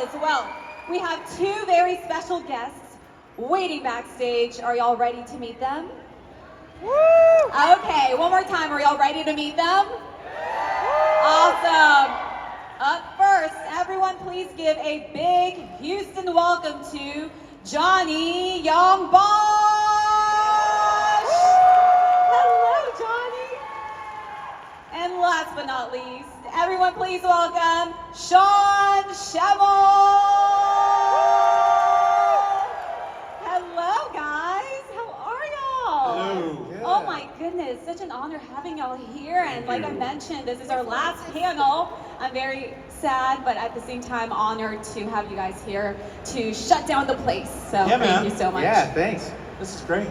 as well. We have two very special guests waiting backstage. Are y'all ready to meet them? Woo! Okay, one more time. Are y'all ready to meet them? Awesome. Up first, everyone please give a big Houston welcome to Johnny Yong Bosch. Hello, Johnny. And last but not least, everyone please welcome Schemmel. Hello, guys. How are y'all? Hello. Oh my goodness, such an honor having y'all here. And like I mentioned, this is our last panel. I'm very sad, but at the same time honored to have you guys here to shut down the place. So thank you so much. Yeah, thanks. This is great.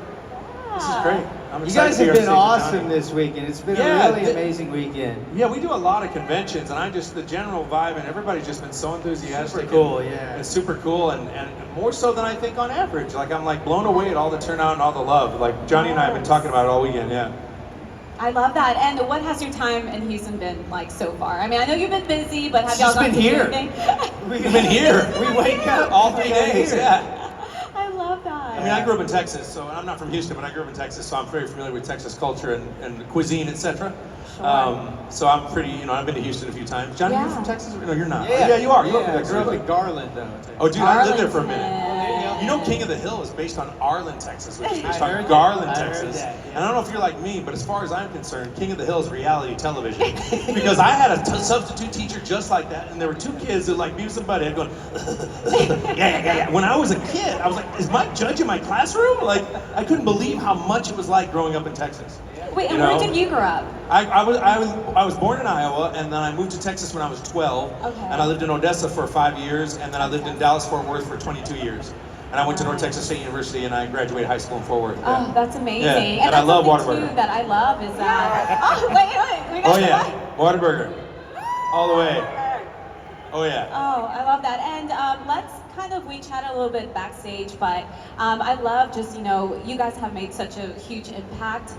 This is great. I'm You excited guys to be have here been on stage with awesome Johnny. this weekend. It's been Yeah, a really amazing weekend. Yeah, we do a lot of conventions, and the general vibe, and everybody's just been so enthusiastic. Super cool, yeah. It's super cool, and more so than I think on average. Like, I'm like blown away at all the turnout and all the love. Like, Johnny and I have been talking about it all weekend, yeah. I love that. And what has your time in Houston been like so far? I mean, I know you've been busy, but have y'all Just gotten been to do here. anything? We've been here. We wake up all 3 days, here. yeah. I love that. I mean, I grew up in Texas, so I'm not from Houston, but I grew up in Texas, so I'm very familiar with Texas culture and cuisine, etc. Sure. So I'm pretty, I've been to Houston a few times. Johnny, Yeah. you're from Texas? No, you're not. Yeah, Yeah, you are. You Yeah, I are. grew up in Garland, though. Oh, dude, I lived there for a Arlington. minute. You know, King of the Hill is based on Arlen, Texas, which is based I on heard that. Garland, I heard Texas. that, yeah. And I don't know if you're like me, but as far as I'm concerned, King of the Hill is reality television. Because I had a substitute teacher just like that, and there were two kids that like Beavis and Butthead going, yeah. When I was a kid, I was like, is Mike Judge in my classroom? Like, I couldn't believe how much it was like growing up in Texas. Wait, and where did you grow up? I was born in Iowa, and then I moved to Texas when I was 12. Okay. And I lived in Odessa for 5 years, and then I lived in Dallas-Fort Worth for 22 years. And I went to North Texas State University, and I graduated high school in Fort Worth. Yeah. Oh, that's amazing. Yeah. And And I that's love something, Whataburger. too, that I love is that. Oh, wait. We got Oh yeah, Whataburger, all the way. Oh yeah. Oh, I love that. And we chatted a little bit backstage, but I love just, you guys have made such a huge impact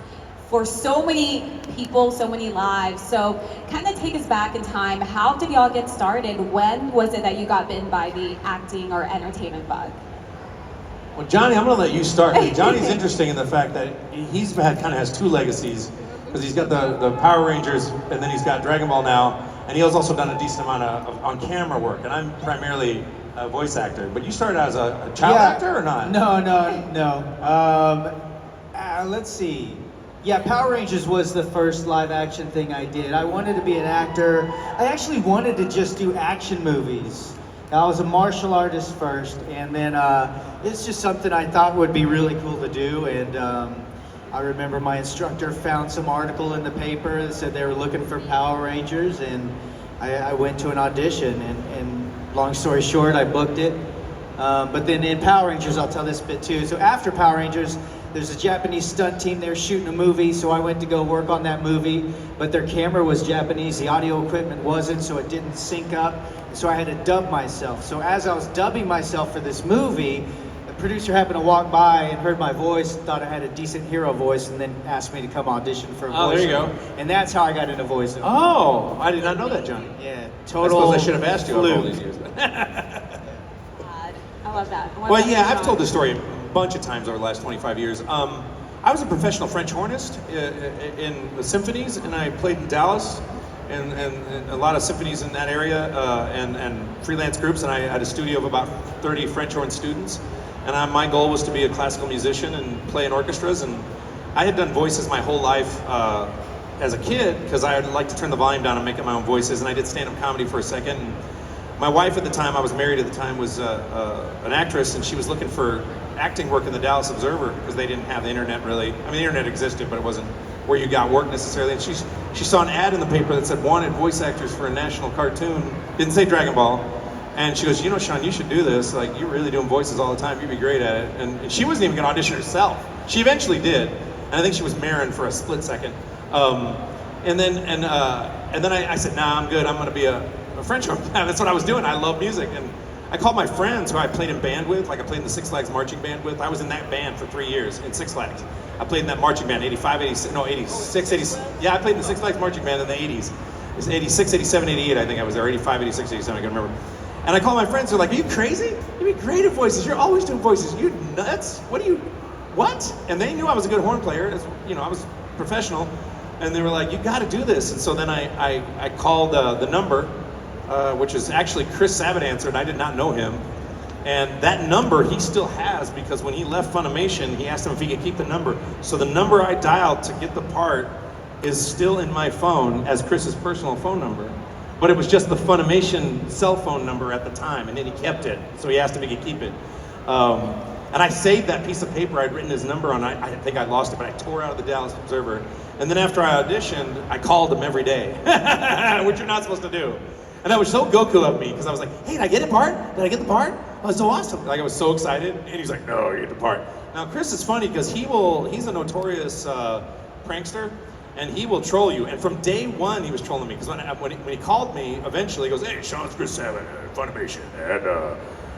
for so many people, so many lives. So kind of take us back in time. How did y'all get started? When was it that you got bitten by the acting or entertainment bug? Well, Johnny, I'm gonna let you start. Johnny's interesting in the fact that he's has two legacies, because he's got the Power Rangers, and then he's got Dragon Ball now, and he has also done a decent amount of on-camera work, and I'm primarily a voice actor. But you started out as a child actor or not? No. Let's see. Yeah, Power Rangers was the first live action thing I did. I wanted to be an actor. I actually wanted to just do action movies. I was a martial artist first, and then it's just something I thought would be really cool to do. And I remember my instructor found some article in the paper that said they were looking for Power Rangers, and I went to an audition, and long story short, I booked it. But then in Power Rangers, I'll tell this bit too. So after Power Rangers, there's a Japanese stunt team there shooting a movie, so I went to go work on that movie, but their camera was Japanese, the audio equipment wasn't, so it didn't sync up, so I had to dub myself. So as I was dubbing myself for this movie, the producer happened to walk by and heard my voice, thought I had a decent hero voice, and then asked me to come audition for a voice. Oh, there you go. And that's how I got into voiceover. Oh, I did not know that, Johnny. Yeah, I total suppose I should have asked you after all fluke. these years. God, I love that. What Well, about yeah, you, I've John? told this story a bunch of times over the last 25 years. I was a professional French hornist in the symphonies, and I played in Dallas and a lot of symphonies in that area and freelance groups, and I had a studio of about 30 French horn students. And my goal was to be a classical musician and play in orchestras, and I had done voices my whole life as a kid, because I would like to turn the volume down and make up my own voices, and I did stand-up comedy for a second. And my wife at the time, I was married at the time, was an actress, and she was looking for acting work in the Dallas Observer, because they didn't have the internet really. I mean, the internet existed, but it wasn't where you got work necessarily. And she saw an ad in the paper that said wanted voice actors for a national cartoon. Didn't say Dragon Ball. And she goes, Sean, you should do this. Like, you're really doing voices all the time. You'd be great at it. And she wasn't even gonna audition herself. She eventually did. And I think she was Marin for a split second. And then I said, nah, I'm good. I'm gonna be a French horn. That's what I was doing. I love music. And I called my friends who I played in band with, like I played in the Six Flags marching band with. I was in that band for 3 years in Six Flags. I played in that marching band, 85, 86, no, 86, 80, yeah, I played in the Six Flags marching band in the 80s. It's 86, 87, 88, I think I was there, 85, 86, 87, I can remember. And I call my friends, they're like, are you crazy? You'd be great at voices. You're always doing voices. You nuts? What? And they knew I was a good horn player. You know, I was professional. And they were like, you got to do this. And so then I called the number, which is actually Chris Sabat answered. I did not know him. And that number he still has because when he left Funimation, he asked him if he could keep the number. So the number I dialed to get the part is still in my phone as Chris's personal phone number. But it was just the Funimation cell phone number at the time, and then he kept it. So he asked if he could keep it. And I saved that piece of paper I'd written his number on. I think I lost it, but I tore out of the Dallas Observer. And then after I auditioned, I called him every day, which you're not supposed to do. And that was so Goku of me, because I was like, hey, did I get a part? Did I get the part? Oh, it's so awesome. Like, I was so excited. And he's like, no, you get the part. Now, Chris is funny, because he's a notorious prankster, and he will troll you. And from day one, he was trolling me, because when he called me, eventually, he goes, hey, Sean's Chris Sabat, Funimation, and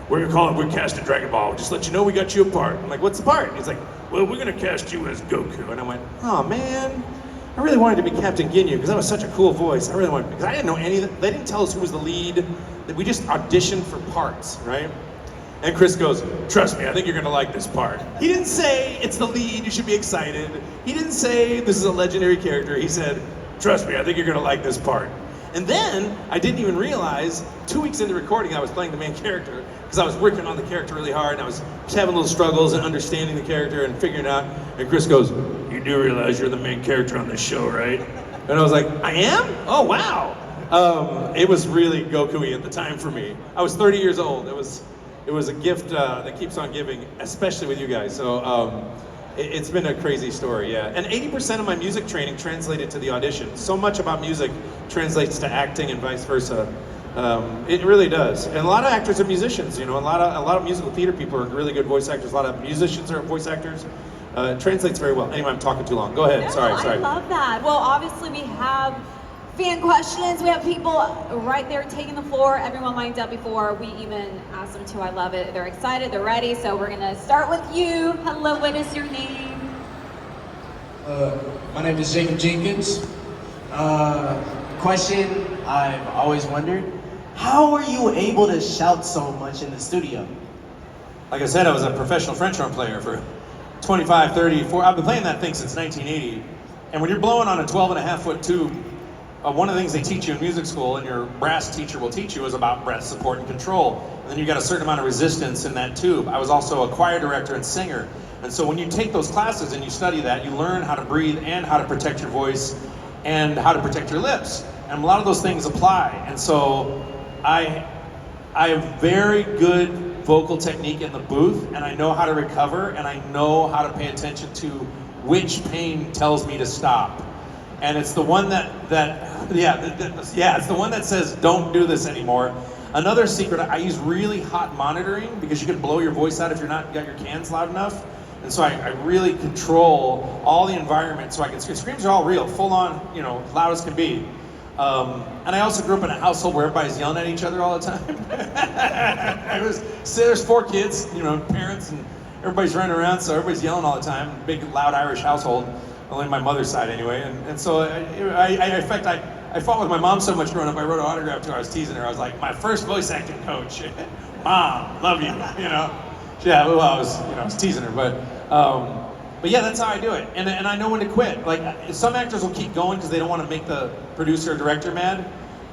we're casting Dragon Ball. Just let you know we got you a part. I'm like, what's the part? And he's like, well, we're gonna cast you as Goku. And I went, oh man, I really wanted to be Captain Ginyu because that was such a cool voice. I really wanted, because I didn't know any of that. They didn't tell us who was the lead. We just auditioned for parts, right? And Chris goes, trust me, I think you're gonna like this part. He didn't say it's the lead, you should be excited. He didn't say this is a legendary character. He said, trust me, I think you're gonna like this part. And then I didn't even realize 2 weeks into recording I was playing the main character because I was working on the character really hard and I was just having little struggles and understanding the character and figuring it out. And Chris goes, you do realize you're the main character on this show, right? And I was like, I am? Oh, wow. It was really Goku-y at the time for me. I was 30 years old. It was a gift that keeps on giving, especially with you guys. So it's been a crazy story, yeah. And 80% of my music training translated to the audition. So much about music translates to acting and vice versa. It really does. And a lot of actors are musicians, you know. A lot of musical theater people are really good voice actors. A lot of musicians are voice actors. It translates very well. Anyway, I'm talking too long. Go ahead. No, Sorry. I love that. Well, obviously we have fan questions. We have people right there taking the floor. Everyone lined up before we even asked them to. I love it. They're excited. They're ready. So we're gonna start with you. Hello. What is your name? My name is Jacob Jenkins. Question I've always wondered: how are you able to shout so much in the studio? Like I said, I was a professional French horn player for 25, 30, 40. I've been playing that thing since 1980. And when you're blowing on a 12.5-foot tube, one of the things they teach you in music school, and your brass teacher will teach you, is about breath support and control. And then you got a certain amount of resistance in that tube. I was also a choir director and singer. And so when you take those classes and you study that, you learn how to breathe and how to protect your voice and how to protect your lips. And a lot of those things apply. And so I have very good vocal technique in the booth, and I know how to recover, and I know how to pay attention to which pain tells me to stop. And it's the one it's the one that says, don't do this anymore. Another secret, I use really hot monitoring because you can blow your voice out if you're not got your cans loud enough. And so I really control all the environment so I can scream. Screams are all real, full on, you know, loud as can be. And I also grew up in a household where everybody's yelling at each other all the time. There's 4 kids, you know, parents, and everybody's running around, so everybody's yelling all the time. Big, loud Irish household, only my mother's side anyway. And so, in fact, I fought with my mom so much growing up, I wrote an autograph to her. I was teasing her. I was like, my first voice acting coach. Mom, love you, you know. Yeah, well, I was teasing her, but yeah, that's how I do it. And I know when to quit. Like, some actors will keep going because they don't want to make the producer or director mad.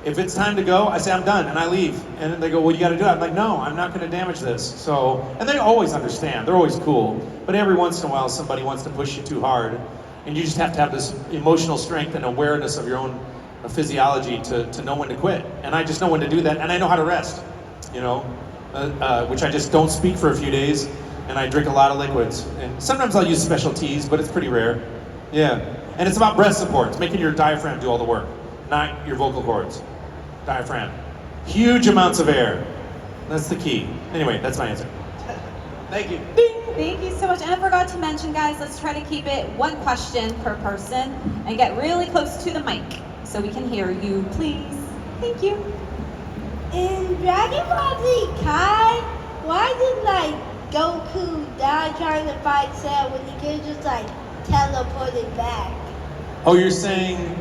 If it's time to go, I say I'm done, and I leave. And then they go, well, you got to do it. I'm like, no, I'm not going to damage this. So, and they always understand. They're always cool. But every once in a while, somebody wants to push you too hard, and you just have to have this emotional strength and awareness of your own physiology to know when to quit. And I just know when to do that, and I know how to rest, you know, which I just don't speak for a few days. And I drink a lot of liquids. And sometimes I'll use special teas, but it's pretty rare. Yeah. And it's about breath support. It's making your diaphragm do all the work, not your vocal cords. Diaphragm. Huge amounts of air. That's the key. Anyway, that's my answer. Thank you. Ding. Thank you so much. And I forgot to mention, guys, let's try to keep it 1 question per person and get really close to the mic so we can hear you, please. Thank you. In Dragon Ball Z Kai, why did Goku die trying to fight Cell when he could just teleported back? Oh, you're saying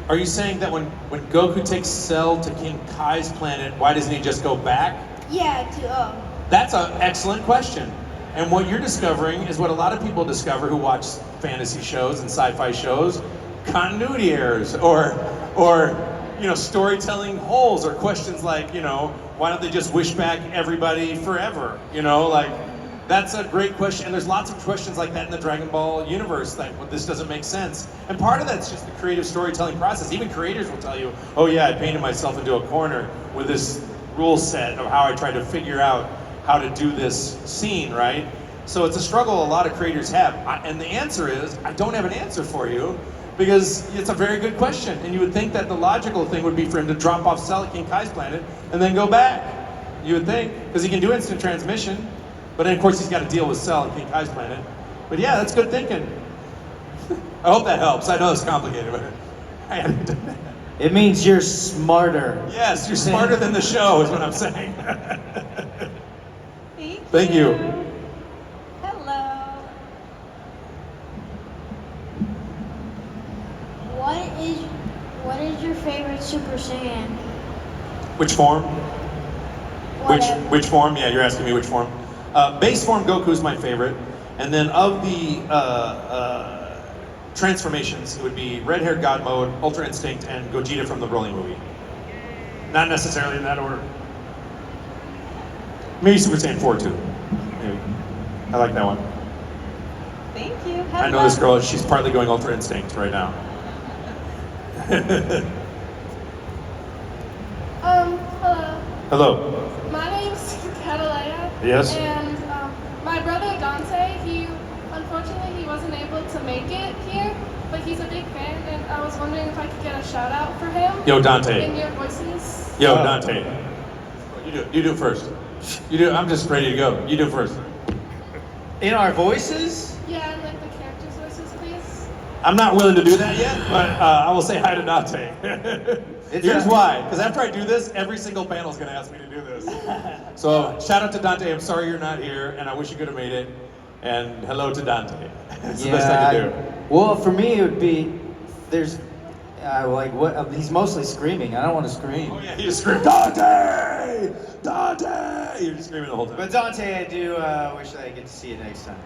Are you saying that when Goku takes Cell to King Kai's planet, why doesn't he just go back? Yeah, to That's an excellent question. And what you're discovering is what a lot of people discover who watch fantasy shows and sci-fi shows: continuity errors, or storytelling holes, or questions like, why don't they just wish back everybody forever? That's a great question. And there's lots of questions like that in the Dragon Ball universe, like, well, this doesn't make sense. And part of that's just the creative storytelling process. Even creators will tell you, oh yeah, I painted myself into a corner with this rule set of how I tried to figure out how to do this scene, right? So it's a struggle a lot of creators have. And the answer is, I don't have an answer for you, because it's a very good question. And you would think that the logical thing would be for him to drop off Cell at King Kai's planet and then go back. You would think, because he can do instant transmission. But then of course he's got to deal with Cell and King Kai's planet. But yeah, that's good thinking. I hope that helps. I know it's complicated, but I haven't done that. It means you're smarter. Yes, you're smarter than the show is what I'm saying. Thank you. Thank you. Hello. What is your favorite Super Saiyan? Which form? Whatever. Which form? Yeah, you're asking me which form. Base form Goku is my favorite, and then of the transformations, it would be Red-Haired God Mode, Ultra Instinct, and Gogeta from the Broly movie. Not necessarily in that order. Maybe Super Saiyan 4 too. Maybe. I like that one. Thank you. I know this girl. She's partly going Ultra Instinct right now. Hello. Hello. My name's Catalea. Yes. And my brother Dante, unfortunately he wasn't able to make it here, but he's a big fan, and I was wondering if I could get a shout out for him. Yo, Dante. In your voices. Yo, Dante. You do it first. You do. I'm just ready to go. You do it first. In our voices? Yeah, and like the characters' voices, please. I'm not willing to do that yet, but I will say hi to Dante. Here's why. Because after I do this, every single panel is going to ask me to do this. So shout out to Dante. I'm sorry you're not here, and I wish you could have made it. And hello to Dante. That's the best I can do. Well, for me, it would be, there's, he's mostly screaming. I don't want to scream. Oh yeah, he just screamed, Dante! Dante! You're just screaming the whole time. But Dante, I do wish that I get to see you next time.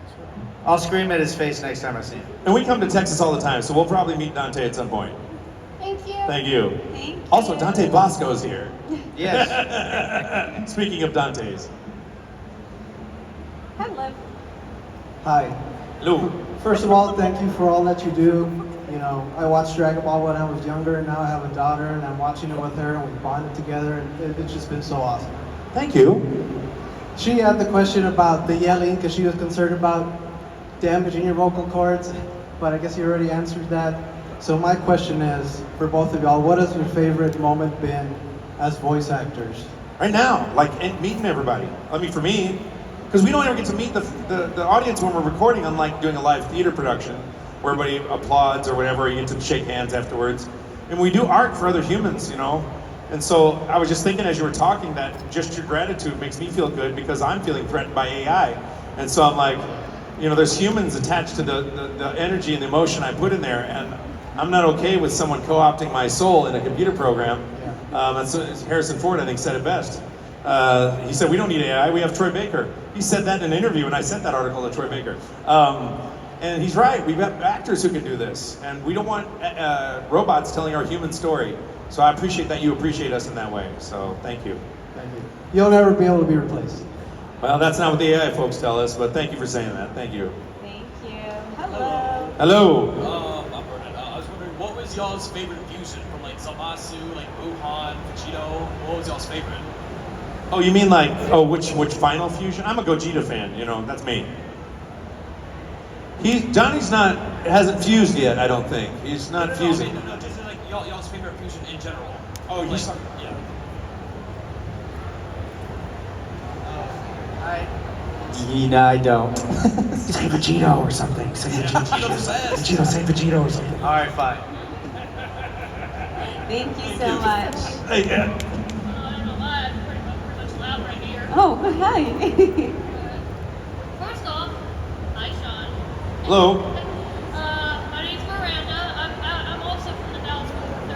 I'll scream at his face next time I see him. And we come to Texas all the time, so we'll probably meet Dante at some point. Thank you. Thank you. Thank you. Also, Dante Bosco is here. Yes. Speaking of Dantes. Hello. Hi. Hello. First of all, thank you for all that you do. You know, I watched Dragon Ball when I was younger, and now I have a daughter, and I'm watching it with her, and we bonded together, and it's just been so awesome. Thank you. She had the question about the yelling, because she was concerned about damaging your vocal cords, but I guess you already answered that. So my question is, for both of y'all, what has your favorite moment been as voice actors? Right now, like meeting everybody. I mean, for me, because we don't ever get to meet the audience when we're recording, unlike doing a live theater production, where everybody applauds or whatever, you get to shake hands afterwards. And we do art for other humans, you know? And so I was just thinking as you were talking that just your gratitude makes me feel good because I'm feeling threatened by AI. And so I'm like, you know, there's humans attached to the energy and the emotion I put in there, and I'm not okay with someone co-opting my soul in a computer program. That's Harrison Ford, I think, said it best. He said, we don't need AI, we have Troy Baker. He said that in an interview when I sent that article to Troy Baker. And he's right, we've got actors who can do this. And we don't want robots telling our human story. So I appreciate that you appreciate us in that way. So thank you. Thank you. You'll never be able to be replaced. Well, that's not what the AI folks tell us, but thank you for saying that. Thank you. Thank you. Hello. Hello. I'm Vernon. I was wondering, what was y'all's favorite fusion from like Zamasu, like Wuhan, Vegito? What was y'all's favorite? Oh, you mean like, which Final Fusion? I'm a Gogeta fan, you know, that's me. Johnny's hasn't fused yet, I don't think. He's not fusing. No, just like y'all's favorite fusion in general. Oh, like, he's yeah. I don't. Say Vegito or something. Say Vegito. Say Vegito or something. All right, fine. Thank you so much. Hey, yeah. I'm alive, pretty much loud right here. Oh, hi. First off, hi Sean. Hello. My name's Miranda. I'm also from the Dallas Fort Worth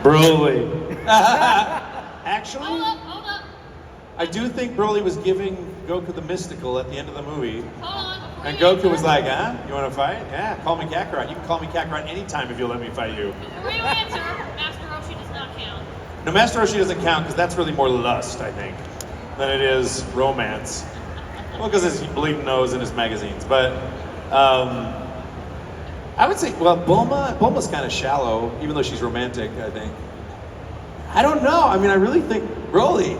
Broly. Actually, Hold up. I do think Broly was giving Goku the mystical at the end of the movie. Hold on. Before And you Goku answer- was like, huh? You want to fight? Yeah, call me Kakarot. You can call me Kakarot anytime if you'll let me fight you. Before you answer, Master Roshi does not count. No, Master Roshi doesn't count because that's really more lust, I think, than it is romance. Well, because his bleeding nose and his magazines. But I would say, well, Bulma's kind of shallow, even though she's romantic, I think. I don't know. I mean, I really think Broly.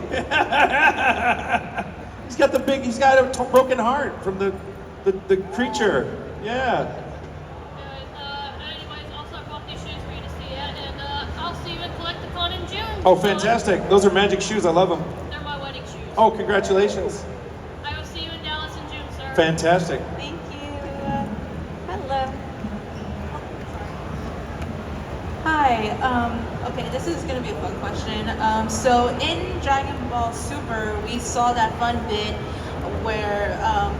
He's got a broken heart from the creature. Yeah. Anyways, also I bought these shoes for you to see it, and I'll see you at Collecticon in June. Oh, fantastic. Those are magic shoes. I love them. They're my wedding shoes. Oh, congratulations. I will see you in Dallas in June, sir. Fantastic. Thank you. Hello. Hi. Okay, this is gonna be a fun question. So in Dragon Ball Super, we saw that fun bit where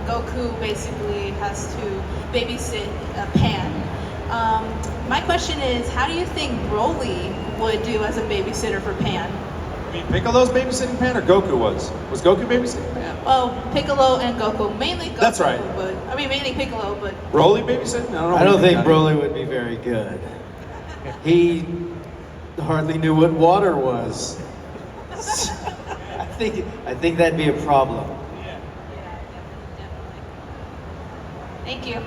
Goku basically has to babysit Pan. My question is, how do you think Broly would do as a babysitter for Pan? I mean, Piccolo's babysitting Pan, or Goku was? Was Goku babysitting Pan? Well, Piccolo and Goku, mainly Goku. That's right. But I mean, mainly Piccolo, but Broly babysitting? I don't know. I don't think Broly would be very good. He hardly knew what water was. I think that'd be a problem. thank you.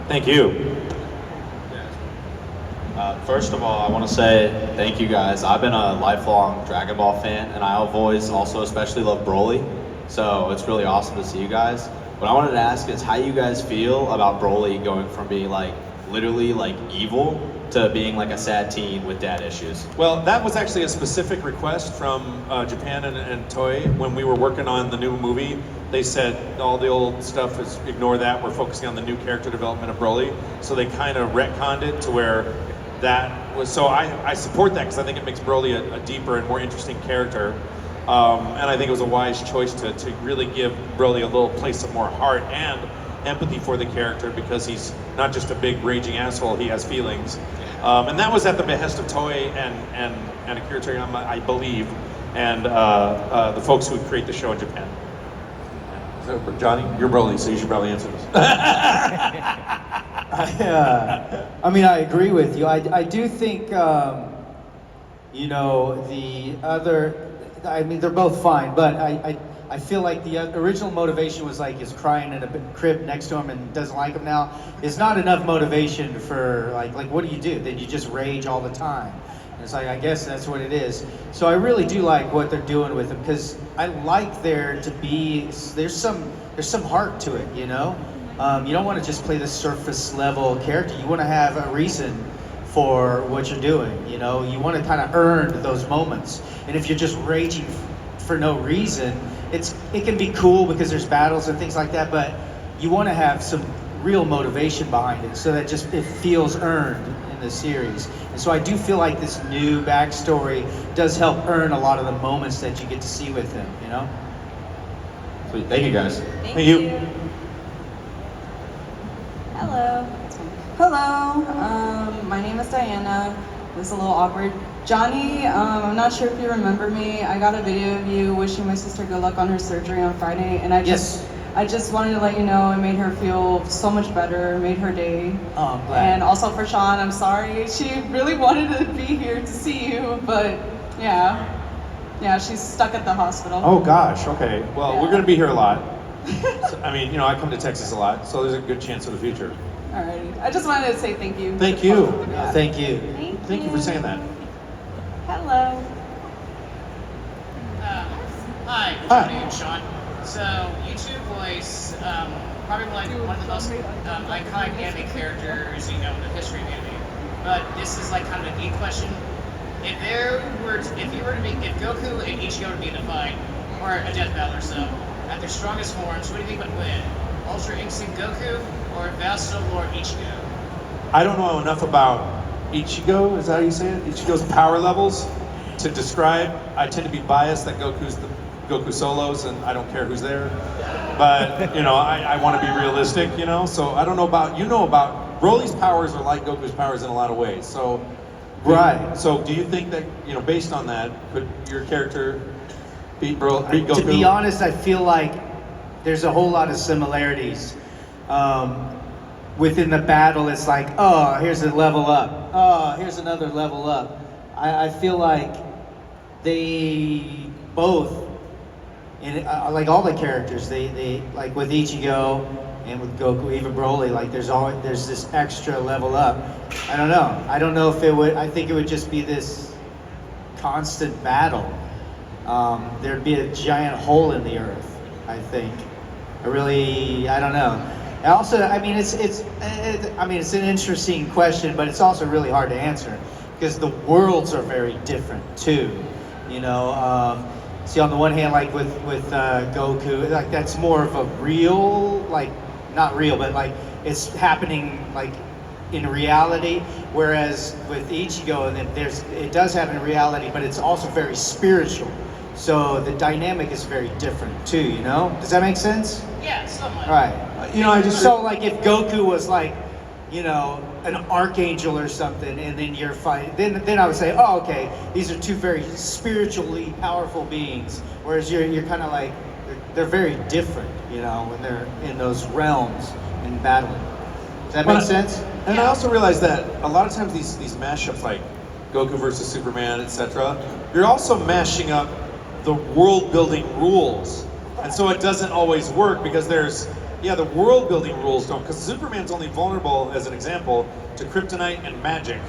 Thank you. First of all, I want to say thank you guys. I've been a lifelong Dragon Ball fan, and I've always also especially loved Broly. So it's really awesome to see you guys. What I wanted to ask is how you guys feel about Broly going from being like literally like evil to being like a sad teen with dad issues. Well, that was actually a specific request from Japan and Toei when we were working on the new movie. They said all the old stuff is ignore that. We're focusing on the new character development of Broly. So they kind of retconned it to where that was. So I support that because I think it makes Broly a deeper and more interesting character. And I think it was a wise choice to really give Broly a little place of more heart and empathy for the character because he's not just a big raging asshole. He has feelings. And that was at the behest of Toei and Akira Toriyama, I believe, and the folks who create the show in Japan. So, Johnny, you're Broly, so you should probably answer this. I mean, I agree with you. I do think, you know, the other, I mean, they're both fine, but I feel like the original motivation was like he's crying in a crib next to him and doesn't like him now. It's not enough motivation for like what do you do? Then you just rage all the time. And it's like, I guess that's what it is. So I really do like what they're doing with him because I like there to be, there's some heart to it, you know? You don't want to just play the surface level character. You want to have a reason for what you're doing, you know? You want to kind of earn those moments. And if you're just raging for no reason, it can be cool because there's battles and things like that, but you want to have some real motivation behind it so that just it feels earned in the series. And so I do feel like this new backstory does help earn a lot of the moments that you get to see with him, you know? Sweet. Thank you guys. Thank you. Hello. Hello. My name is Diana. This is a little awkward. Johnny, I'm not sure if you remember me. I got a video of you wishing my sister good luck on her surgery on Friday, and I just wanted to let you know it made her feel so much better, made her day. Oh, I'm glad. And also for Sean, I'm sorry. She really wanted to be here to see you, but yeah, she's stuck at the hospital. Oh gosh, okay. Well, Yeah. we're gonna be here a lot. So, I mean, you know, I come to Texas a lot, so there's a good chance for the future. Alrighty. I just wanted to say thank you. Thank you. Yeah. Thank you. Thank you for saying that. Hello. Hi, Hi. my name's Sean. So, YouTube voice, probably like one of the most iconic anime characters, you know, in the history of anime. But this is like kind of a deep question. If Goku and Ichigo were to be in a fight, or a death battle or so, at their strongest forms, what do you think would win? Ultra Instinct Goku or Vassal Lord Ichigo? I don't know enough about Ichigo, is that how you say it? Ichigo's power levels to describe. I tend to be biased that Goku's the Goku solos and I don't care who's there. But, you know, I want to be realistic, you know? So I don't know about, Broly's powers are like Goku's powers in a lot of ways. So Right. So do you think that, based on that, could your character beat Goku? To be honest, I feel like there's a whole lot of similarities. Within the battle, it's like, oh, here's a level up. Oh, here's another level up. I feel like they both, like all the characters, they like with Ichigo and with Goku, even Broly, like there's this extra level up. I don't know if it would. I think it would just be this constant battle. There'd be a giant hole in the earth, I think. I don't know. Also, I mean, it's an interesting question, but it's also really hard to answer because the worlds are very different too. See, on the one hand, like with Goku, like that's more of a real, like not real, but like it's happening like in reality. Whereas with Ichigo, and it does happen in reality, but it's also very spiritual. So the dynamic is very different too. Does that make sense? Yeah, somewhat. Right. So like if Goku was like, an archangel or something, and then you're fighting, then I would say, oh, okay, these are two very spiritually powerful beings. Whereas you're kind of like, they're very different, when they're in those realms and battling. Does that make sense? And I also realize that a lot of times these mashups, like Goku versus Superman, etc., you're also mashing up the world-building rules. And so it doesn't always work because the world-building rules don't, because Superman's only vulnerable, as an example, to kryptonite and magic.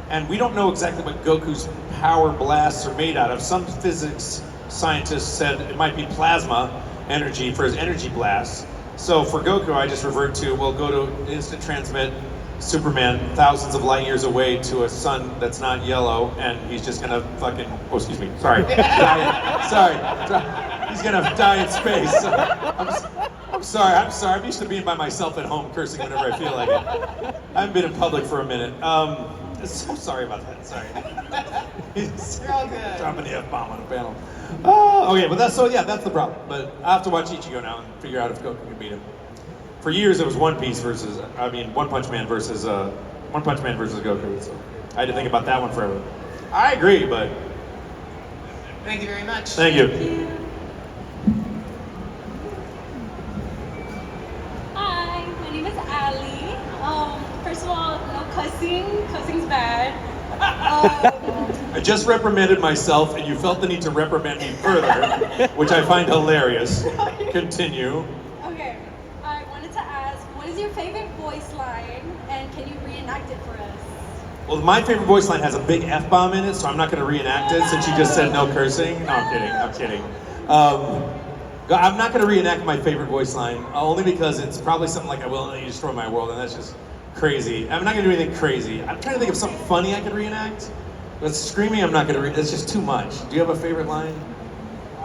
And we don't know exactly what Goku's power blasts are made out of. Some physics scientists said it might be plasma energy for his energy blasts. So for Goku, I just revert to, we'll go to instant transmit Superman thousands of light years away to a sun that's not yellow, and he's just gonna fucking, sorry. He's gonna die in space. I'm sorry. I'm used to being by myself at home cursing whenever I feel like it. I haven't been in public for a minute. So sorry about that. Sorry. You're all good. Dropping the F-bomb on a panel. Okay, but that's the problem. But I have to watch Ichigo now and figure out if Goku can beat him. For years it was One Punch Man versus Goku. So I had to think about that one forever. I agree, but Thank you very much. thank you. Hi, my name is Ali. First of all, no cussing. Cussing's bad. I just reprimanded myself, and you felt the need to reprimand me further, which I find hilarious. Continue. Okay, I wanted to ask, what is your favorite voice line, and can you reenact it for us? Well, my favorite voice line has a big F-bomb in it, so I'm not going to reenact it since you just said no cursing. No, I'm kidding. I'm not going to reenact my favorite voice line, only because it's probably something like, I will let you destroy my world, and that's just crazy. I'm not going to do anything crazy. I'm trying to think of something funny I could reenact, but screaming I'm not going to it's just too much. Do you have a favorite line?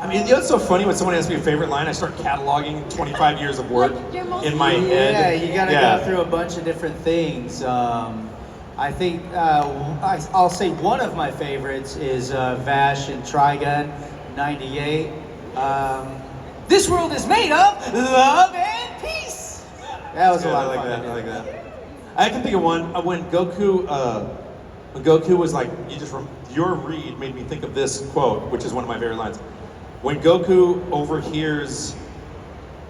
I mean, what's so funny when someone asks me a favorite line, I start cataloging 25 years of work in my head. Yeah, you gotta go through a bunch of different things. I think I'll say one of my favorites is Vash and Trigun, 98. This world is made of love and peace. That was a lot of fun. I like that. I can think of one when Goku was like, your read made me think of this quote, which is one of my favorite lines. When Goku overhears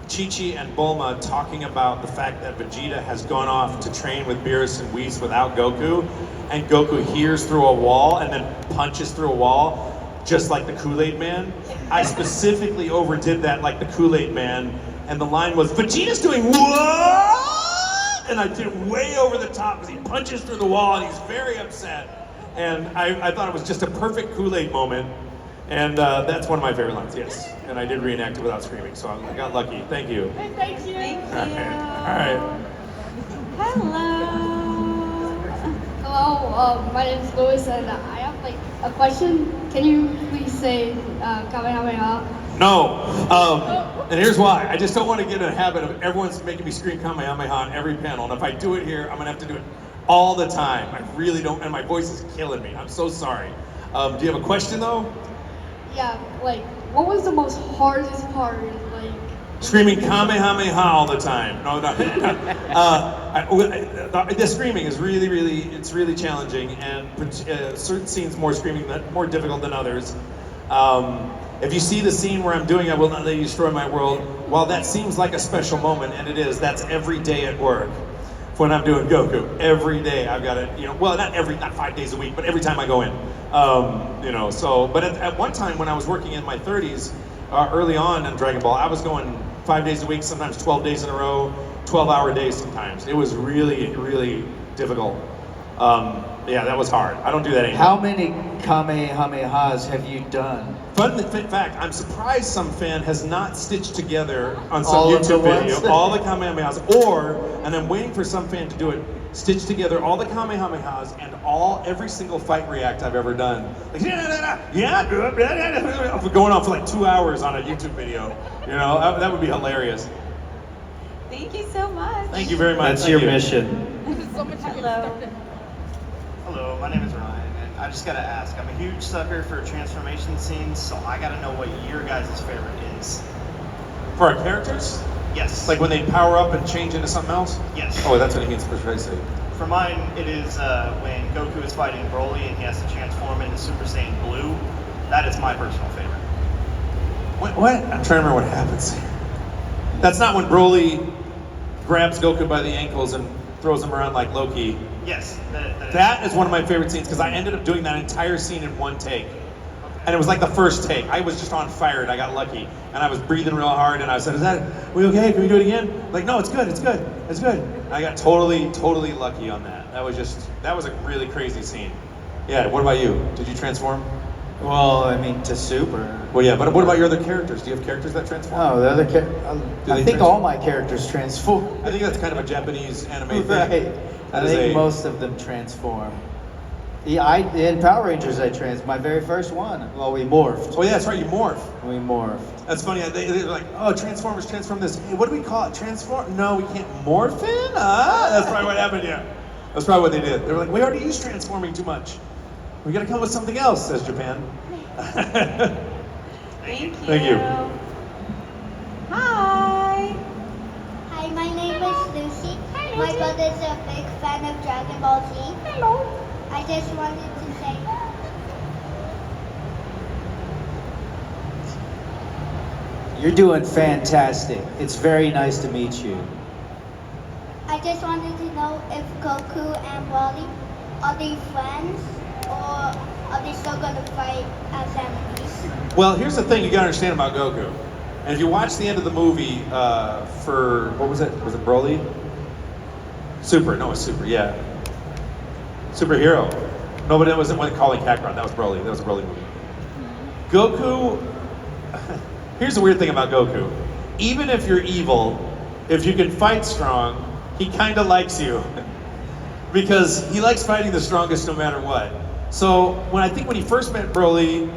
Chi-Chi and Bulma talking about the fact that Vegeta has gone off to train with Beerus and Whis without Goku, and Goku hears through a wall and then punches through a wall, just like the Kool-Aid Man. I specifically overdid that like the Kool-Aid Man, and the line was, Vegeta's doing what? And I did it way over the top because he punches through the wall and he's very upset. And I thought it was just a perfect Kool-Aid moment. And that's one of my favorite lines, yes. And I did reenact it without screaming, so I got lucky. Thank you. Thank you. All right. Hello, my name is Louis, and I have a question. Can you please say Kamehameha? No. And here's why. I just don't want to get in a habit of everyone's making me scream Kamehameha on every panel. And if I do it here, I'm going to have to do it all the time. I really don't, and my voice is killing me. I'm so sorry. Do you have a question, though? Yeah, what was the most hardest part, screaming Kamehameha all the time. No, no. The screaming is it's really challenging, and certain scenes more difficult than others. If you see the scene where I'm doing I Will Not Let You Destroy My World, while that seems like a special moment, and it is, that's every day at work. When I'm doing Goku, every day I've got it, well, not 5 days a week, but every time I go in. But at one time when I was working in my 30s, early on in Dragon Ball, I was going 5 days a week, sometimes 12 days in a row, 12-hour days sometimes. It was really, really difficult. Yeah, that was hard. I don't do that anymore. How many Kamehamehas have you done? Fun fact, I'm surprised some fan has not stitched together on some All of the YouTube video ones? all the Kamehamehas, and I'm waiting for some fan to do it, stitch together all the Kamehamehas and every single fight react I've ever done. Like, going on for like 2 hours on a YouTube video. That would be hilarious. Thank you so much. Thank you very much. That's Thank your you. mission. Hello. Hello, my name is Ryan, and I just gotta ask, I'm a huge sucker for transformation scenes, so I gotta know what your guys' favorite is. For our characters? Yes. Like when they power up and change into something else? Yes. Oh, that's what he means precisely. For mine, it is when Goku is fighting Broly and he has to transform into Super Saiyan Blue. That is my personal favorite. What? I'm trying to remember what happens. That's not when Broly grabs Goku by the ankles and throws him around like Loki. Yes. That is one of my favorite scenes because I ended up doing that entire scene in one take. And it was like the first take. I was just on fire and I got lucky. And I was breathing real hard and I said, are we okay? Can we do it again? Like, no, it's good. And I got totally lucky on that. That was a really crazy scene. Yeah, what about you? Did you transform? Well, I mean, to Super. Well, yeah, but what about your other characters? Do you have characters that transform? Oh, the other I think transform? all my characters transform. I think that's kind of a Japanese anime thing. Right. I think most of them transform. Yeah, in Power Rangers my very first one. Well, we morphed. Oh yeah, that's right, you morph. We morphed. That's funny. They're like, oh, Transformers transform this. Hey, what do we call it? Transform? No, we can't morph in? That's probably what happened, yeah. That's probably what they did. They were like, we already use transforming too much. We gotta come up with something else, says Japan. Thank you. Thank you. Hi. Hi, my name is Lucy. My brother's a big fan of Dragon Ball Z. Hello. I just wanted to say, You're doing fantastic. It's very nice to meet you. I just wanted to know if Goku and Wally, are they friends or are they still gonna fight as enemies? Well, here's the thing you gotta understand about Goku. And if you watch the end of the movie for, what was it? Was it Broly? Super, no, it's Super, yeah. Superhero. No, but that wasn't when calling Kakarot. That was Broly. That was a Broly movie. Goku, here's the weird thing about Goku. Even if you're evil, if you can fight strong, he kind of likes you. Because he likes fighting the strongest no matter what. So when he first met Broly,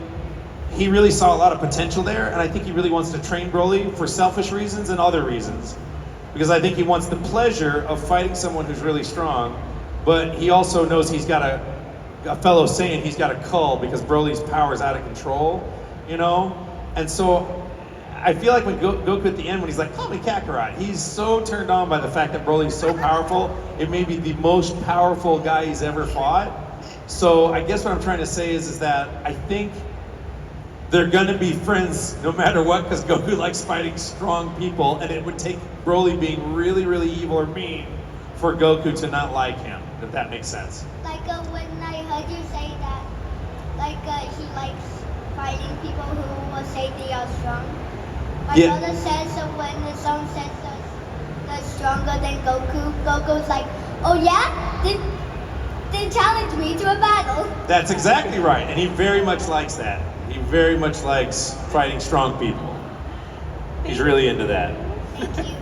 he really saw a lot of potential there, and I think he really wants to train Broly for selfish reasons and other reasons. Because I think he wants the pleasure of fighting someone who's really strong, but he also knows he's got a fellow Saiyan he's got to cull because Broly's power is out of control, And so I feel like when Goku at the end, when he's like, call me Kakarot, he's so turned on by the fact that Broly's so powerful, it may be the most powerful guy he's ever fought. So I guess what I'm trying to say is that I think they're gonna be friends no matter what, because Goku likes fighting strong people, and it would take Broly being really, really evil or mean for Goku to not like him, if that makes sense. Like when I heard you say that, he likes fighting people who will say they are strong. My brother says so when someone says they're stronger than Goku, Goku's like, oh yeah? Then challenge me to a battle. That's exactly right, and he very much likes that. He very much likes fighting strong people. He's really into that.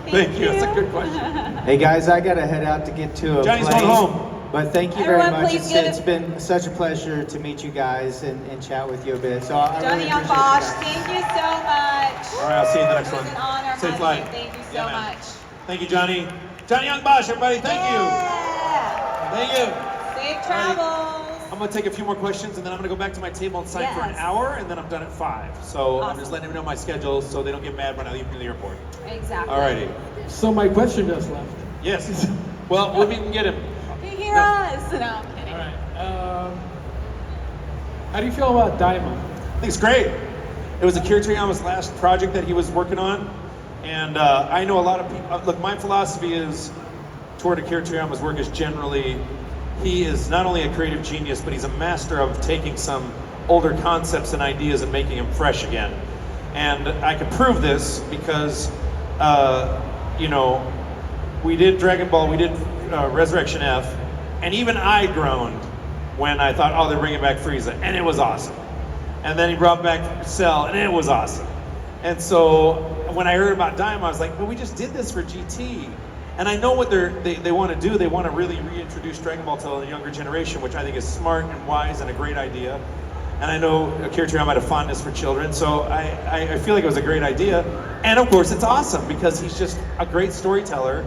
Thank you. That's a good question. Hey guys, I gotta head out to get to a Johnny's plane. going home. But thank you very Everyone, much. please It's been such a pleasure to meet you guys and chat with you a bit. So I Johnny really Yong, appreciate Bosch, you guys. thank you so much. All right, I'll see you in the next It was one. an honor Safe having flight. you. Thank you so Yeah, man. much. Thank you, Johnny. Johnny Young Bosch, everybody, thank you. Yeah. Thank you. Safe travels. I'm gonna take a few more questions and then I'm gonna go back to my table and sign for an Yes. hour and then I'm done at 5. So I'm just Awesome. letting them know my schedule so they don't get mad when I leave from the airport. Exactly. Alrighty. So my question just left. Yes. Well, we can get him. Can you hear us? No, I'm kidding. All right. How do you feel about Daima? I think it's great. It was Akira Toriyama's last project that he was working on. And I know a lot of people, look, my philosophy is toward Akira Toriyama's work is generally, he is not only a creative genius, but he's a master of taking some older concepts and ideas and making them fresh again. And I can prove this because, you know, we did Dragon Ball, we did Resurrection F, and even I groaned when I thought, oh, they're bringing back Frieza, and it was awesome. And then he brought back Cell, and it was awesome. And so when I heard about Daima, I was like, but we just did this for GT. And I know what they want to do. They want to really reintroduce Dragon Ball to the younger generation, which I think is smart and wise and a great idea. And I know Akira Toriyama had a fondness for children, so I feel like it was a great idea. And of course, it's awesome because he's just a great storyteller,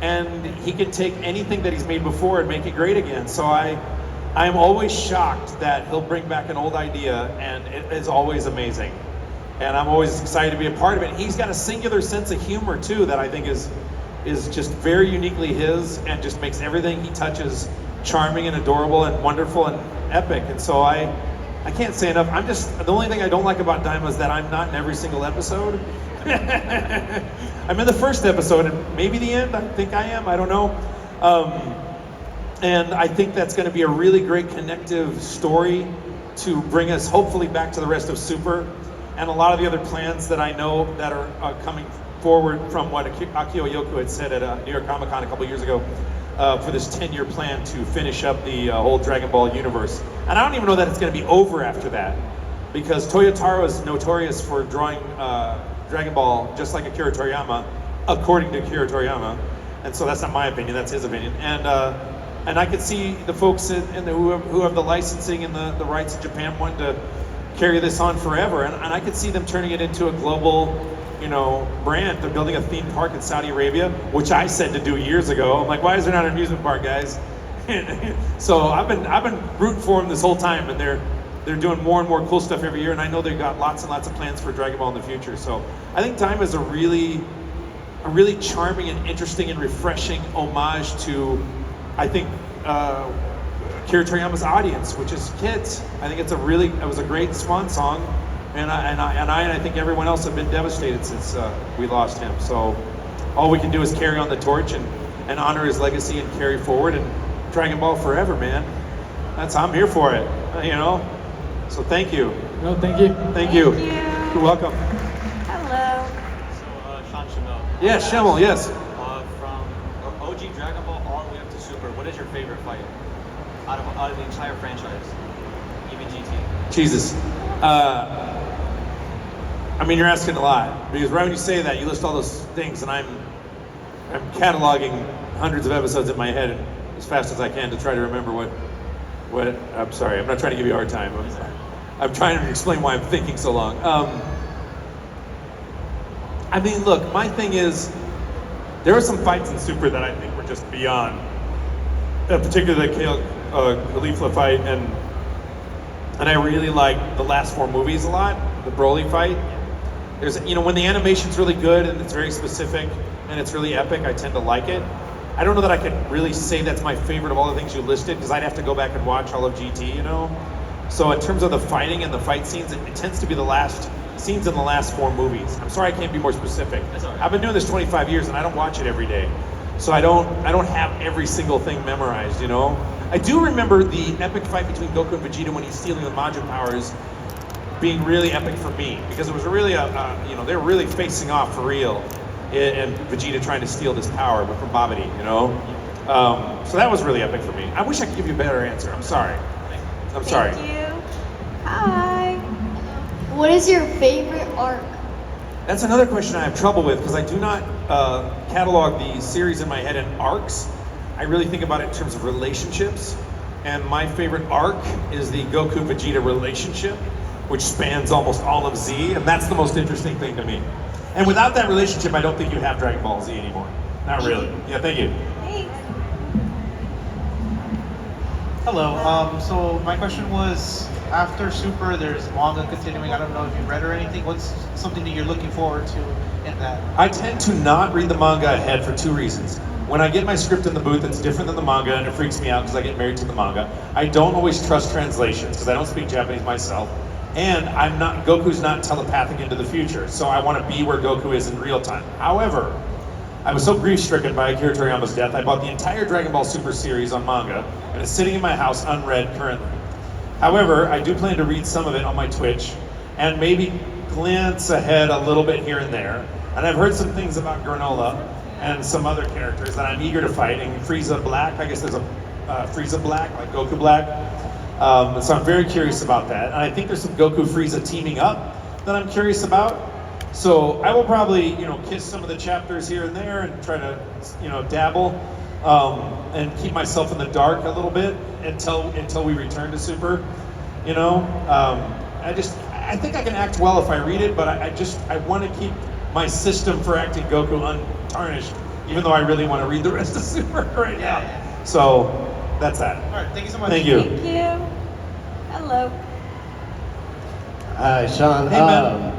and he can take anything that he's made before and make it great again. So I'm always shocked that he'll bring back an old idea, and it is always amazing. And I'm always excited to be a part of it. He's got a singular sense of humor too that I think is just very uniquely his, and just makes everything he touches charming and adorable and wonderful and epic. And so I can't say enough. The only thing I don't like about Daima is that I'm not in every single episode. I'm in the first episode and maybe the end. I think I am. I don't know. And I think that's going to be a really great connective story to bring us hopefully back to the rest of Super and a lot of the other plans that I know that are coming forward from what Akio Yoku had said at New York Comic Con a couple years ago for this 10-year plan to finish up the whole Dragon Ball universe. And I don't even know that it's going to be over after that, because Toyotaro is notorious for drawing Dragon Ball just like Akira Toriyama, according to Akira Toriyama. And so that's not my opinion, that's his opinion. And I could see the folks who have the licensing and the rights in Japan wanting to carry this on forever. And I could see them turning it into a global, brand. They're building a theme park in Saudi Arabia, which I said to do years ago. I'm like, why is there not an amusement park, guys? So I've been rooting for them this whole time, and they're doing more and more cool stuff every year. And I know they've got lots and lots of plans for Dragon Ball in the future. So I think Time is a really charming and interesting and refreshing homage to, I think, Akira Toriyama's audience, which is kids. I think it was a great swan song, and I think everyone else have been devastated since we lost him. So all we can do is carry on the torch and honor his legacy and carry forward, and Dragon Ball forever, man. I'm here for it, So thank you. No, thank you. Thank you. You're welcome. Hello. So, Sean Schemmel. Yes, Schemmel, yes. From OG Dragon Ball all the way up to Super, what is your favorite fight out of the entire franchise, even GT? Jesus. You're asking a lot, because right when you say that, you list all those things, and I'm cataloging hundreds of episodes in my head as fast as I can to try to remember what. I'm sorry, I'm not trying to give you a hard time. I'm trying to explain why I'm thinking so long. Look, my thing is, there were some fights in Super that I think were just beyond. Particularly the Khalifah fight, and I really like the last 4 movies a lot. The Broly fight. There's, when the animation's really good and it's very specific and it's really epic, I tend to like it. I don't know that I could really say that's my favorite of all the things you listed, because I'd have to go back and watch all of GT, So in terms of the fighting and the fight scenes, it tends to be the last scenes in the last 4 movies. I'm sorry I can't be more specific. That's all right. I've been doing this 25 years and I don't watch it every day. So I don't have every single thing memorized, I do remember the epic fight between Goku and Vegeta when he's stealing the Majin powers being really epic for me, because it was really they were really facing off for real, and Vegeta trying to steal this power from Babidi, So that was really epic for me. I wish I could give you a better answer. I'm sorry. Thank you. Hi. What is your favorite arc? That's another question I have trouble with, because I do not catalog the series in my head in arcs. I really think about it in terms of relationships. And my favorite arc is the Goku-Vegeta relationship, which spans almost all of Z, and that's the most interesting thing to me. And without that relationship, I don't think you have Dragon Ball Z anymore. Not really. Yeah, thank you. Thanks. Hello. So my question was, after Super, there's manga continuing. I don't know if you read or anything. What's something that you're looking forward to in that? I tend to not read the manga ahead for two reasons. When I get my script in the booth, it's different than the manga, and it freaks me out because I get married to the manga. I don't always trust translations because I don't speak Japanese myself, and Goku's not telepathic into the future, so I want to be where Goku is in real time. However, I was so grief-stricken by Akira Toriyama's death, I bought the entire Dragon Ball Super series on manga, and it's sitting in my house unread currently. However, I do plan to read some of it on my Twitch, and maybe glance ahead a little bit here and there. And I've heard some things about Granola and some other characters that I'm eager to fight, and Frieza Black, I guess there's a Frieza Black, like Goku Black. So I'm very curious about that. And I think there's some Goku Frieza teaming up that I'm curious about. So I will probably, kiss some of the chapters here and there and try to, dabble and keep myself in the dark a little bit until we return to Super. I think I can act well if I read it, but I want to keep my system for acting Goku untarnished, even though I really want to read the rest of Super right now. Yeah. So that's that. All right. Thank you so much. Thank you. Thank you. Hello. Hi, Sean. Hey, man.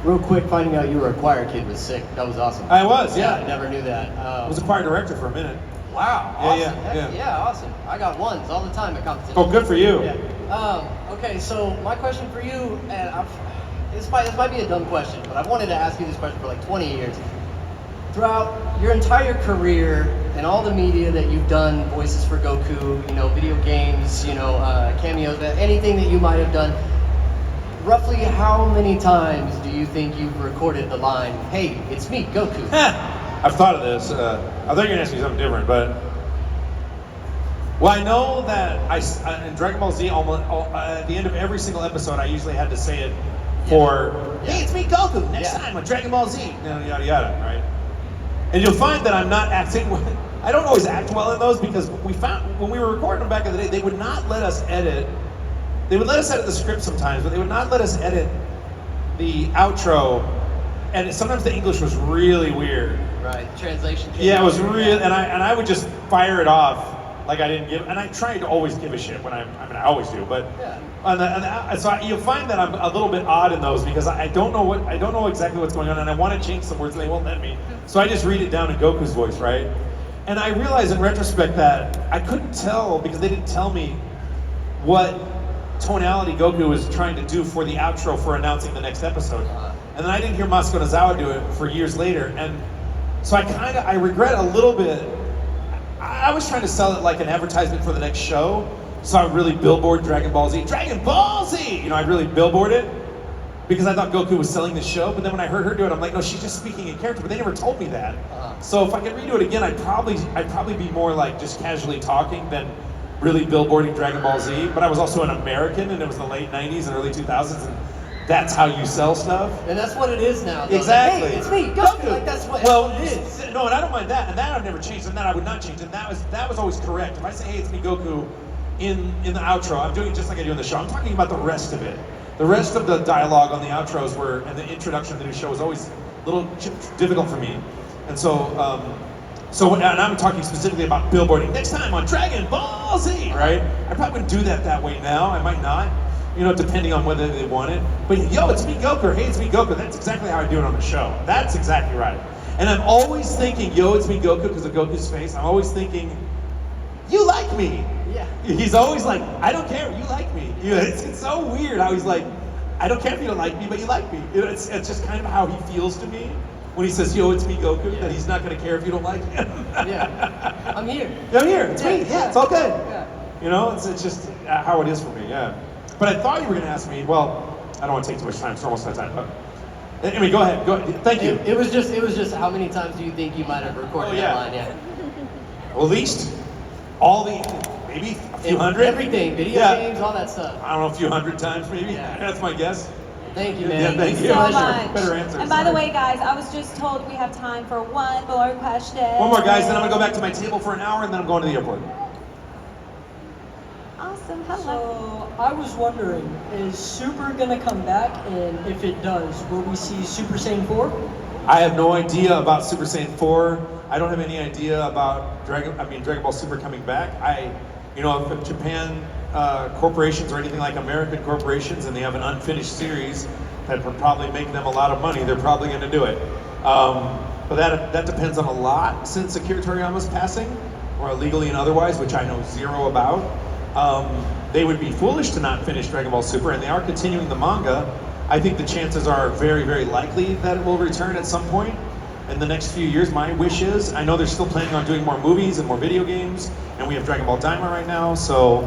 Real quick, finding out you were a choir kid was sick. That was awesome. I was, yeah. I never knew that. I was a choir director for a minute. Wow, awesome. Yeah. Yeah, awesome. I got ones all the time at competitions. Oh, good for you. Yeah. Okay, so my question for you, and this might be a dumb question, but I've wanted to ask you this question for like 20 years. Throughout your entire career and all the media that you've done, voices for Goku, video games, cameos, anything that you might have done, roughly how many times do you think you've recorded the line, "Hey, it's me, Goku"? I've thought of this. I thought you were going to ask me something different, but... Well, I know that in Dragon Ball Z, at the end of every single episode, I usually had to say it for, "Hey, it's me, Goku, next time on Dragon Ball Z," yada, yada, right? And you'll find that I'm not acting... I don't always act well in those because we found, when we were recording them back in the day, they would not let us edit. They would let us edit the script sometimes, but they would not let us edit the outro. And sometimes the English was really weird. Right, translation. Yeah, it was real, and I would just fire it off like I didn't give, and I try to always give a shit when I always do, but so you'll find that I'm a little bit odd in those because I don't know exactly what's going on, and I want to change some words and they won't let me. So I just read it down in Goku's voice, right? And I realized in retrospect that I couldn't tell because they didn't tell me what tonality Goku was trying to do for the outro for announcing the next episode. And then I didn't hear Masuko Nozawa do it for years later. And so I regret a little bit. I was trying to sell it like an advertisement for the next show. So I would really billboard Dragon Ball Z. Dragon Ball Z! I'd really billboard it because I thought Goku was selling the show. But then when I heard her do it, I'm like, no, she's just speaking in character. But they never told me that. So if I could redo it again, I'd probably be more like just casually talking than really billboarding Dragon Ball Z. But I was also an American, and it was the late 90s and early 2000s. And that's how you sell stuff. And that's what it is now. Though. Exactly. Like, hey, it's me, Goku. Like that's what it is. No, and I don't mind that. And that I've never changed, and that I would not change. And that was always correct. If I say, "Hey, it's me, Goku," in the outro, I'm doing it just like I do in the show. I'm talking about the rest of it. The rest of the dialogue on the outros and the introduction of the new show was always a little difficult for me. And so, and I'm talking specifically about billboarding next time on Dragon Ball Z, right? I probably wouldn't do that way now. I might not, depending on whether they want it. But yo, it's me, Goku, or hey, it's me, Goku. That's exactly how I do it on the show. That's exactly right. And I'm always thinking, yo, it's me, Goku, because of Goku's face. I'm always thinking, you like me. Yeah. He's always like, I don't care, you like me. It's so weird how he's like, I don't care if you don't like me, but you like me. It's just kind of how he feels to me. When he says, yo, it's me, Goku, that he's not going to care if you don't like him. Yeah. I'm here. I'm here. It's me. Yeah, it's all good. Yeah. It's just how it is for me, yeah. But I thought you were going to ask me, well, I don't want to take too much time. It's almost that time. But anyway, go ahead. Thank you. It was just how many times do you think you might have recorded that line? Yeah. Well, at least maybe a few hundred. Everything, video games, all that stuff. I don't know, a few hundred times maybe. Yeah. That's my guess. Thank you, man. Yeah, thank you. So much. Better answer. And by the way, guys, I was just told we have time for one more question. One more, guys, then I'm gonna go back to my table for an hour, and then I'm going to the airport. Awesome. Hello. So I was wondering, is Super gonna come back? And if it does, will we see Super Saiyan 4? I have no idea about Super Saiyan 4. I don't have any idea about Dragon Ball Super coming back. You know, if Japan corporations or anything like American corporations and they have an unfinished series that would probably make them a lot of money, they're probably going to do it. But that depends on a lot since Akira Toriyama's passing, or legally and otherwise, which I know zero about. They would be foolish to not finish Dragon Ball Super, and they are continuing the manga. I think the chances are very, very likely that it will return at some point in the next few years. My wish is, I know they're still planning on doing more movies and more video games, and we have Dragon Ball Daima right now, so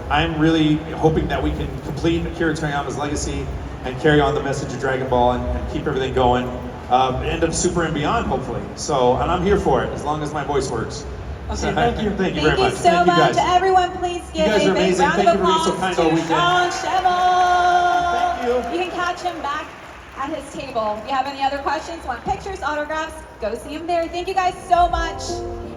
I'm really hoping that we can complete Akira Toriyama's legacy and carry on the message of Dragon Ball and keep everything going. End of Super and beyond, hopefully. So, and I'm here for it, as long as my voice works. Okay, thank you. Thank you very much. Thank you so much. Everyone, please give guys a are big amazing. round Thank of you for being so applause kind all to weekend. Yong Schemmel. Thank you. You can catch him back at his table. If you have any other questions, want pictures, autographs, go see him there. Thank you guys so much.